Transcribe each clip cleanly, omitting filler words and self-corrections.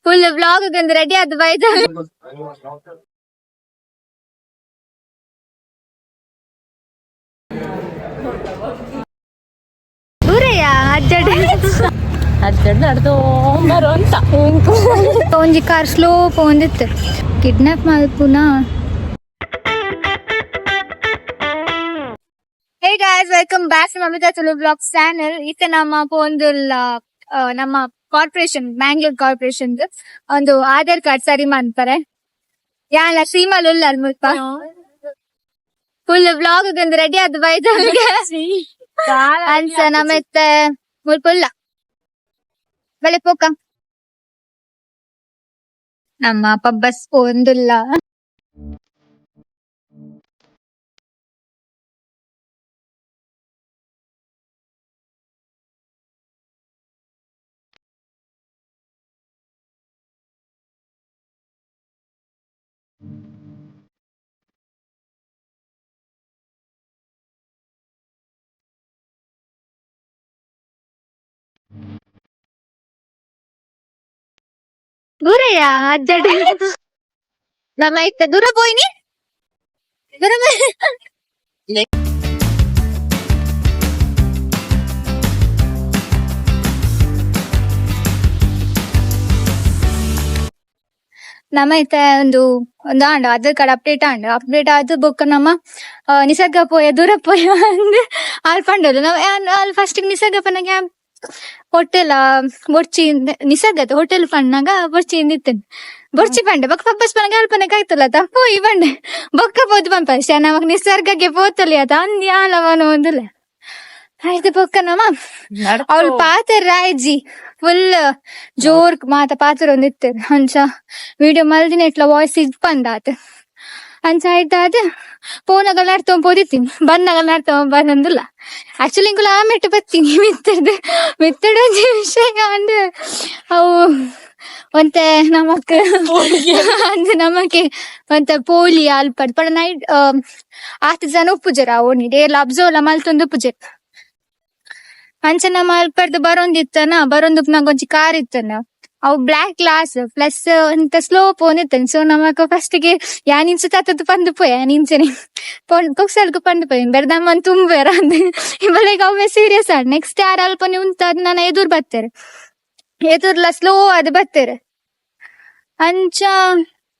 Full vlog ready ಆದ್ ಬೈದ ದೂರಯ್ಯ ಅಜ್ಜಡ್ ನಡ್ದು ಅಂತ ಒಂಜಿ ಕಾರ್ ಸ್ಲೋ ಪೋಂದಿತ್ತು ಕಿಡ್ನಾಪ್ ಮಲ್ಪುನಾ. Hey guys, welcome back to Mamitha Tulu Vlogs channel. Ita nama pondul nama corporation, Mangalore corporation ಒಂದು ಆಧಾರ್ ಕಾರ್ಡ್ ಸರಿ ಮಾಡ್ತಾರೆ. ಯಾಲ ಶ್ರೀಮಲ್ ಅಲ್ಮಲ್ಪ ಫುಲ್ ವ್ಲಾಗ್ ರೆಡಿ ಆದ್ ಬೈದ ಅನ್ಸ ನಮ್ಮತ್ತೆ ಮುಲ್ಪುಲ್ಲ ಬೆಳೆ ಪೋಕ ನಮ್ಮ ಪಬ್ಬಸ್ ಪೋಂದುಲ್ಲ ದೂರಯ್ಯ ಅಜ್ಜಡ್ ನಮ್ಮ ಇತ್ತ ದೂರ ಪೋಯ್ನಿ ದೂರ ನಮ್ಮ ಇತ್ತ ಒಂದು ಆಂಡ ಆಧಾರ್ ಕಾರ್ಡ್ ಅಪ್ಡೇಟ್ ಆದ್ ಬೊಕ್ಕ ನಮ್ಮ ನಿಸರ್ಗ ಪೋಯ ದೂರ ಪೋಯ ಅಂದ್ ಆಲ್ ಪಂಡೋಲು ನಾವ್ ಅಲ್ಲಿ ಫಸ್ಟ್ ನಿಸರ್ಗ ಪನ್ನಗ ಹೋಟೆಲ್ ಬೊರ್ಚಿ ನಿಸರ್ಗದ ಹೋಟೆಲ್ ಪಣ್ಣಾಗ ಬೊರ್ಚಿ ನಿತ್ತೇನೆ ಬೊರ್ಚಿ ಪಂಡೆ ಬೊಕ್ಕ ಪಬ್ಬಸ್ ಪನಗ ಅಲ್ಪನಗ ಆಯ್ತಲ್ಲ ಪೋಯಿ ಬಂಡೆ ಬೊಕ್ಕ ಪೋದು ಪಂಪ ನಮಗ್ ನಿಸರ್ಗಕ್ಕೆ ಪೋತಲಿ ಅದ ಅಂದ್ ಯಾಲವನು ಒಂದಿಲ್ಲ ಆಯ್ತು ಬೊಕ್ಕ ನಮ್ಮ ಅವ್ಳು ಪಾತ್ರ ರಾಯ್ಜಿ ಫುಲ್ ಜೋರ್ ಮಾತ ಪಾತ್ರ ಒಂದಿತ್ತು ಅಂಚ ವಿಡಿಯೋ ಮಲ್ದಿನ ಇಟ್ಲ ವಾಯ್ಸ್ ಇದ್ ಬಂದಾತ ಅಂಚ ಆಯ್ತಾದ ಫೋನಾಗಲ್ಲ ನಡ್ತೊಂಡ್ ಪೋದಿತ್ತೀನಿ ಬಂದಾಗಲ್ಲ ನಡ್ತೊಂಡ್ ಬಂದಿಲ್ಲ ಆಕ್ಚುಲಿ ಇಂಕುಲ ಆಮೆಟ್ಟು ಬತ್ತೀನಿ ಮಿತ್ತಡ ವಿಷಯ ಅಂದ್ ಅವು ಒಂತೆ ನಮಕ್ ಅಂದ್ ನಮಕ್ಕೆ ಒಂತ ಪೋಲಿ ಅಲ್ಪ ಪಡ ನೈಟ್ 8 ಜನ ಉಪ್ಪುಜರ ಓಣಿ ಡೇಲ್ ಅಬ್ಸೋಲ ಮಲ್ತೊಂದು ಉಪ್ಪುಜರ ಅಂಚನ ಮಲ್ಪರ್ದು ಬರೊಂದಕ್ ನಂಗೊಂಚಿ ಕಾರ್ ಇತ್ತನ ಅವು ಬ್ಲಾಕ್ ಗ್ಲಾಸ್ ಪ್ಲಸ್ ಅಂತ ಸ್ಲೋ ಪೋನಿತ್ತನ್ ಸೊ ನಮಕ್ ಫಸ್ಟ್ ಗೆ ಯಾನಿನ್ಸು ತತ್ತದು ಪಂದು ಪೋಯ ನಿಂಚನೆ ಕೊಕ್ಸಲ್ಕು ಪಂದು ಪೋಯ್ ಬೆರ್ದಮ್ಮನ್ ತುಂಬೇರ ಅಂದ್ ಇವಳಿಗೆ ಅವೇ ಸೀರಿಯಸ್ ಆಡ್ ನೆಕ್ಸ್ಟ್ ಯಾರು ಅಲ್ಪ ನಿಂತದ್ ನನ್ನ ಎದುರು ಬರ್ತಾರೆ ಎದುರ್ಲ ಸ್ಲೋ ಅದು ಬರ್ತಾರೆ ಅಂಚ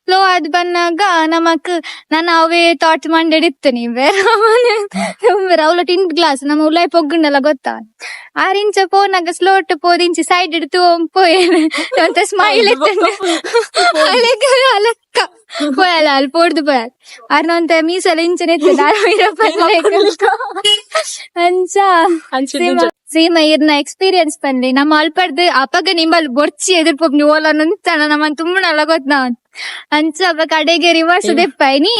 ಸ್ಲೋ ಅದ್ ಬಂದಾಗ ನಮಕ್ ನಾನು ಅವೇ ಥಾಟ್ ಮಂಡಿತ್ತು ನೀವೇ ಅವಳ ಟಿಂಟ್ ಗ್ಲಾಸ್ ನಮ್ಮ ಉಲಾಯ್ ಪೊಗ್ಗುಂಡಲ್ಲ ಗೊತ್ತಾ ಆರಿಂಚ ಪೋನಾಗ ಸ್ಲೋಟ್ ಪೋದಿಂಚಿ ಸೈಡ್ ಇಡ್ತು ಅಂತ ಸ್ಮೈಲ್ ಅಲಕ್ಕ ಪೋಯಲ್ಲ ಅಲ್ಲಿ ಪೋಡ್ದು ಪೋಯಲ್ ಅರ್ನಂತ ಮೀಸಲ ಇಂಚನೆ ಅಂಚ ಸೀಮ ಇರ್ನ ಎಕ್ಸ್ಪೀರಿಯನ್ಸ್ ಬಂದ್ರಿ ನಮ್ಮ ಅಲ್ಪಡ್ದು ಅಪ್ಪಗ ನಿಂಬಲ್ ಬೊರ್ಚಿ ಎದುರ್ಪೊಬ್ ನೀವು ಓಲ ನಿಂತಾನ ನಮ್ಮ ತುಂಬಣಲ್ಲ ಗೊತ್ತ ನಾವ್ ಅಂಚ ಅಪ್ಪ ಕಡೆಗೆ ರಿವರ್ಸ್ ದೆಪ್ಪಾಯ್ನಿ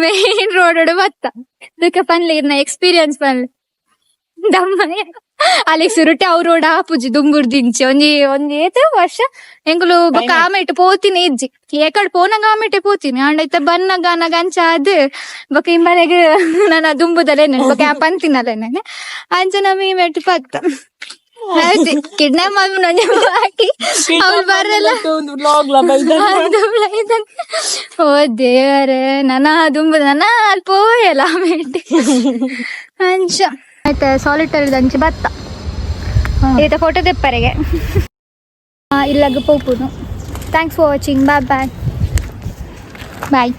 ಮೇನ್ ರೋಡ್ ಬತ್ತ ಅದಕ್ಕೆ ಪನ್ಲಿ ಇರ್ನ ಎಕ್ಸ್ಪೀರಿಯನ್ಸ್ ಪನ್ಲಿ ದಮ್ಮನೆ ಅಲ್ಲಿಗೆ ಸುರುಟೆ ಅವ್ರ ರೋಡ್ ಆಪುಜಿ ದುಂಬುರ್ದಿಂಚಿ ಒಂಜಿ ಏತ ವರ್ಷ ಎಂಗುಲು ಬೊಕ್ಕ ಆಮೆಟ್ ಪೋತಿನಿ ಇಜ್ಜಿ ಏಕಡ್ ಪೋನಾಗ ಆಮೆಟೆ ಪೋತೀನಿ ಅಂಡೈತ ಬನ್ನಗ ನಗ ಅಂಚ ಅದ್ ಬೊಕ್ಕ ಇಂಬನೆಗ್ ನನ್ನ ದುಂಬುದಲ್ಲೇನೆ ಬೊಕ್ಕ ಪಂತಿನಲ್ಲೇನೆ ಅಂಚ ನಮ್ ಈ ಮೆಟ್ಟು ಪತ್ತ ಕಿಡ್ನಾಪ್ ಹಾಕಿ ಅವ್ರು ಬರಲ್ಲ ಓ ದೇವರೇ ನನ್ನ ದುಂಬು ನನ್ನ ಅಲ್ಲಿ ಪೋಯಲ್ಲ ಆಮೆಟ್ ಅಂಚ ಆಯ್ತ ಸಾಲಿಟರಿ ದಂಚಿ ಬತ್ತ ಈತ ಫೋಟೋ ತೆಪ್ಪರೆಗೆ ಇಲ್ಲಾಗ ಪೋಪುನು thanks for watching bye bye bye.